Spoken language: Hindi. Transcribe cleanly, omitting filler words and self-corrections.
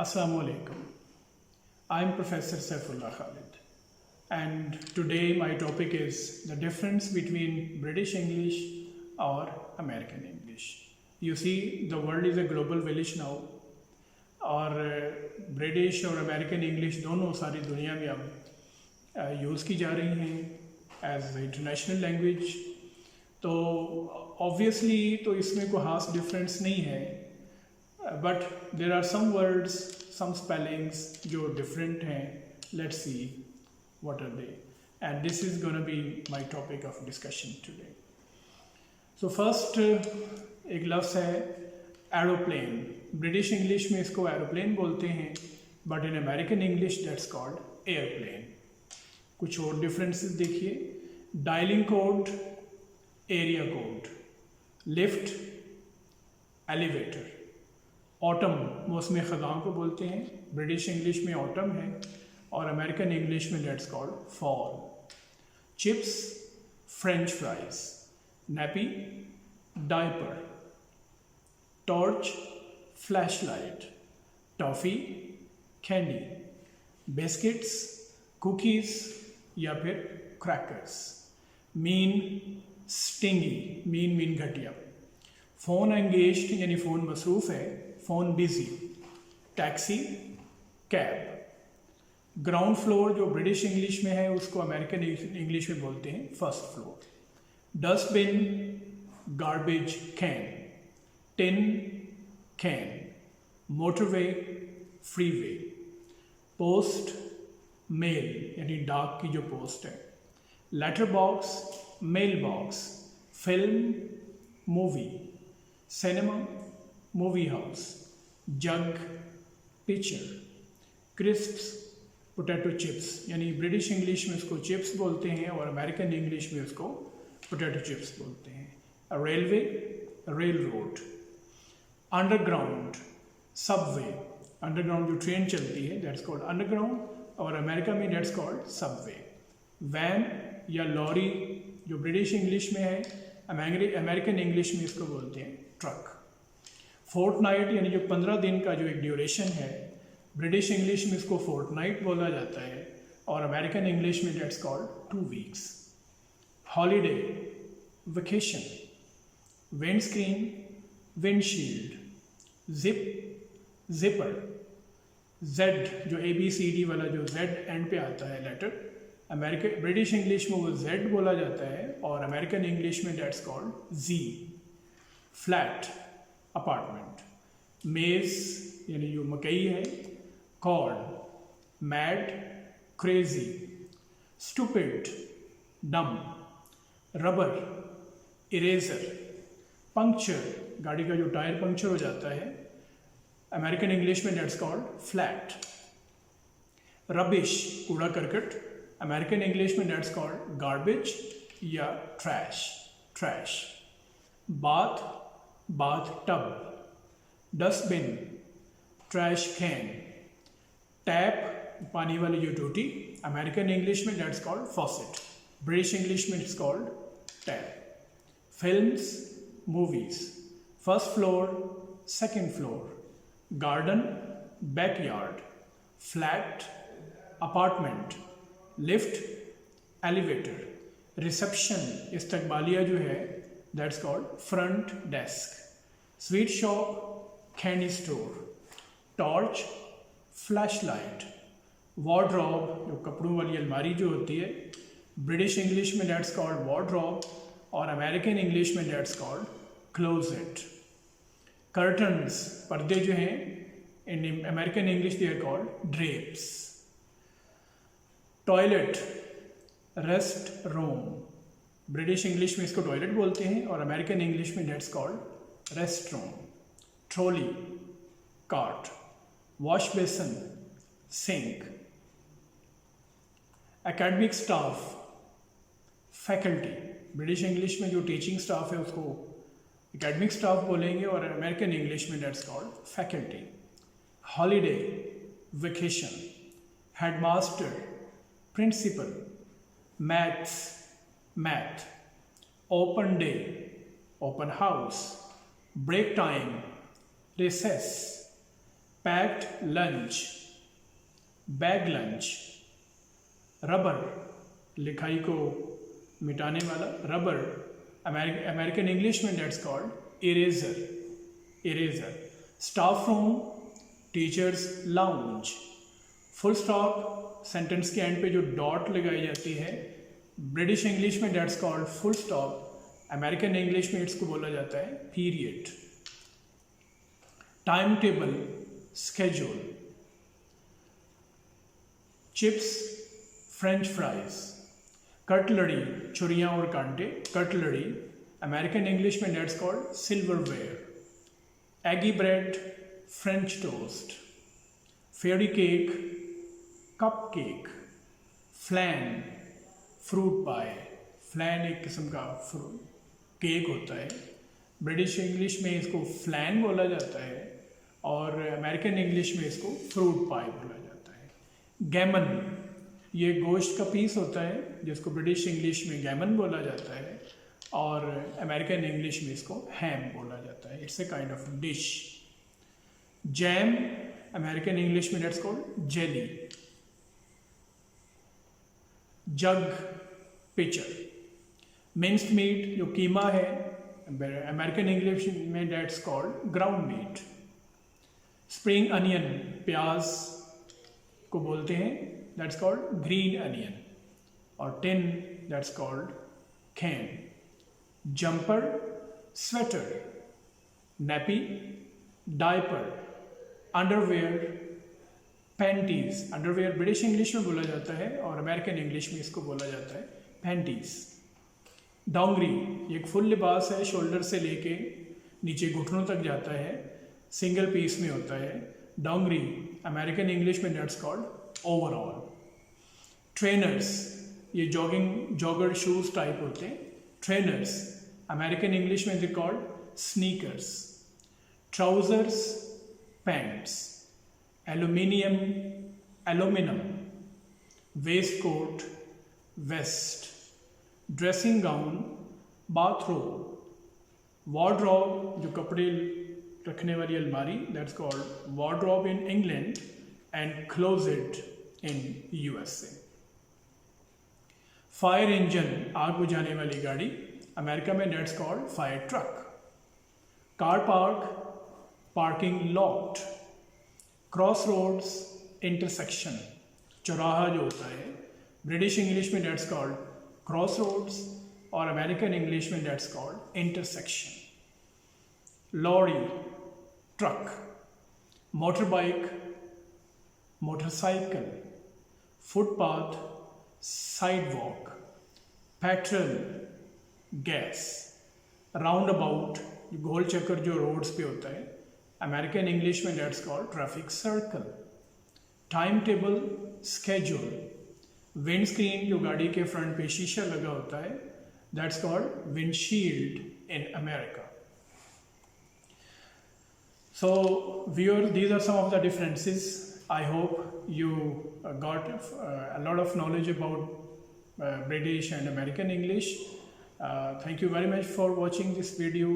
Assalamu alaikum. I am Professor Saifullah Khalid, and today my topic is the difference between British English or American English. You see, the world is a global village now, और ब्रिटिश और अमेरिकन इंग्लिश दोनों सारी दुनिया में अब यूज़ की जा रही हैं एज इंटरनेशनल लैंग्वेज. तो ऑब्वियसली तो इसमें कोई खास डिफरेंस नहीं है, but there are some words, some spellings जो डिफरेंट हैं. Let's see what are they, and this is gonna be my topic of discussion today. So first एक लफ्ज़ है एरोप्लेन. ब्रिटिश इंग्लिश में इसको एरोप्लेन बोलते हैं, but in American English that's called airplane. कुछ और डिफरेंसेस देखिए. Dialling code, area code, lift, elevator. Autumn मौसम ख़ज़ां को बोलते हैं. ब्रिटिश इंग्लिश में ऑटम है और अमेरिकन इंग्लिश में that's called fall. Chips, French fries. Nappy, diaper. Torch, flashlight. Toffee, candy. Biscuits, cookies या फिर क्रैकर्स. Mean, stingy. मीन घटिया. फ़ोन एंगेज्ड यानी फ़ोन मसरूफ़ है, phone busy. Taxi, cab. Ground floor जो ब्रिटिश इंग्लिश में है उसको अमेरिकन इंग्लिश में बोलते हैं first floor. Dustbin, garbage can. Tin, can. Motorway, freeway. Post, mail यानी डाक की जो पोस्ट है. Letter box, mail box. Film, movie. Cinema, movie house. Jug, picture. Crisps, potato chips यानी ब्रिटिश इंग्लिश में उसको चिप्स बोलते हैं और अमेरिकन इंग्लिश में उसको पोटैटो चिप्स बोलते हैं. Railway, rail road. Underground, Subway. Underground जो ट्रेन चलती है दैट्स कॉल्ड अंडरग्राउंड, और अमेरिका में दैट्स कॉल्ड सबवे. वैन या लॉरी जो ब्रिटिश इंग्लिश में है, अमेरिकन इंग्लिश में इसको बोलते हैं ट्रक. फोर्टनाइट यानी जो 15 दिन का जो एक ड्यूरेशन है, ब्रिटिश इंग्लिश में इसको फोर्टनाइट बोला जाता है और अमेरिकन इंग्लिश में that's called 2 weeks. Holiday, vacation. Windscreen, windshield. Zip, zipper. Z जो ABCD वाला जो जेड एंड पे आता है लेटर, ब्रिटिश इंग्लिश में वो जेड बोला जाता है और अमेरिकन इंग्लिश में that's called G. Flat, apartment. Maize यानी जो मकई है, corn. Mad, crazy. Stupid, dumb. Rubber, eraser. Puncture गाड़ी का जो टायर पंक्चर हो जाता है, अमेरिकन इंग्लिश में दैट्स कॉल्ड फ्लैट. रबिश, कूड़ा करकट, अमेरिकन इंग्लिश में दैट्स कॉल्ड गार्बेज या trash, trash. Bath, bath tub. Dustbin, trash can. Tap पानी वाली जो टूटी, अमेरिकन इंग्लिश में that's called faucet. British English में it's called tap. Films, movies. First floor, second floor. Garden, backyard. Flat, apartment. Lift, elevator. Reception, इस्तकबालिया जो है that's called front desk. Sweet shop, candy store. Torch, flashlight. Wardrobe जो कपड़ों वाली अलमारी जो होती है, ब्रिटिश इंग्लिश में दैट्स कॉल्ड वार्डरोब और अमेरिकन इंग्लिश में दैट्स कॉल्ड क्लोजेट. कर्टन्स, पर्दे जो हैं, in American English they are called drapes. Toilet, rest room. British English में इसको टॉयलेट बोलते हैं और अमेरिकन इंग्लिश में that's called restroom. Trolley, cart. Wash basin, sink. Academic staff, faculty. British English में जो टीचिंग स्टाफ है उसको एकेडमिक स्टाफ बोलेंगे और अमेरिकन इंग्लिश में that's called faculty. Holiday, vacation. Headmaster, principal. Maths, math. Open day, open house. Break time, recess. Packed lunch, bag lunch. Rubber, लिखाई को मिटाने वाला रबर, अमेरिकन इंग्लिश में that's called eraser, eraser. Staff room, teachers lounge. Full stop, sentence के एंड पे जो डॉट लगाई जाती है, ब्रिटिश इंग्लिश में that's called full stop, American English में इसको बोला जाता है period. Time table, schedule. Chips, French fries. Cutlery, छुरियां और कांटे, कटलरी, अमेरिकन इंग्लिश में that's called silverware. Eggy bread, French toast. Fairy cake, cup cake. Flan, fruit pie. Flan एक किस्म का केक होता है, ब्रिटिश इंग्लिश में इसको फ्लैन बोला जाता है और अमेरिकन इंग्लिश में इसको फ्रूट पाई बोला जाता है। गैमन, ये गोश्त का पीस होता है जिसको ब्रिटिश इंग्लिश में गैमन बोला जाता है और अमेरिकन इंग्लिश में इसको हैम बोला जाता है। It's a kind of dish. Jam, American English में that's called jelly. Jug, pitcher. Minced meat, जो कीमा है, अमेरिकन इंग्लिश में that's called ground meat. Spring onion, प्याज को बोलते हैं, दैट्स कॉल्ड ग्रीन अनियन। और tin, that's called can. Jumper, sweater. Nappy, diaper. Underwear, panties. Underwear British English में बोला जाता है और अमेरिकन इंग्लिश में इसको बोला जाता है पैंटीज। डोंगरी, एक फुल लिबास है, शोल्डर से लेके नीचे घुटनों तक जाता है, सिंगल पीस में होता है। डोंगरी, अमेरिकन इंग्लिश में दैट्स कॉल्ड ओवरऑल। ट्रेनर्स, ये जॉगर शूज टाइप होते हैं, ट्रेनर्स, अमेरिकन इंग्लिश में they called sneakers. Trousers, pants. Aluminium, waistcoat, vest. Dressing gown, bathrobe. Wardrobe, जो कपड़े रखने वाली अलमारी, that's called wardrobe in England and closet in USA. Fire engine, आग बुझाने वाली गाड़ी, अमेरिका में that's called fire truck. Car park, parking lot. Crossroads, intersection, चौराहा जो होता है, ब्रिटिश इंग्लिश में दैट्स कॉल्ड क्रॉस रोड्स और अमेरिकन इंग्लिश में that's called intersection. Lorry, truck. Motor bike, motorcycle. Footpath, sidewalk. Petrol, gas. Round about, गोल चक्कर जो रोड्स पे होता है, अमेरिकन इंग्लिश में that's called traffic circle. Time table, schedule. Wind screen, जो गाड़ी के फ्रंट पे शीशा लगा होता है, that's called windshield in America. So viewer, these are some of the differences. I hope you got a lot of knowledge about British and American English. Thank you very much for watching this video.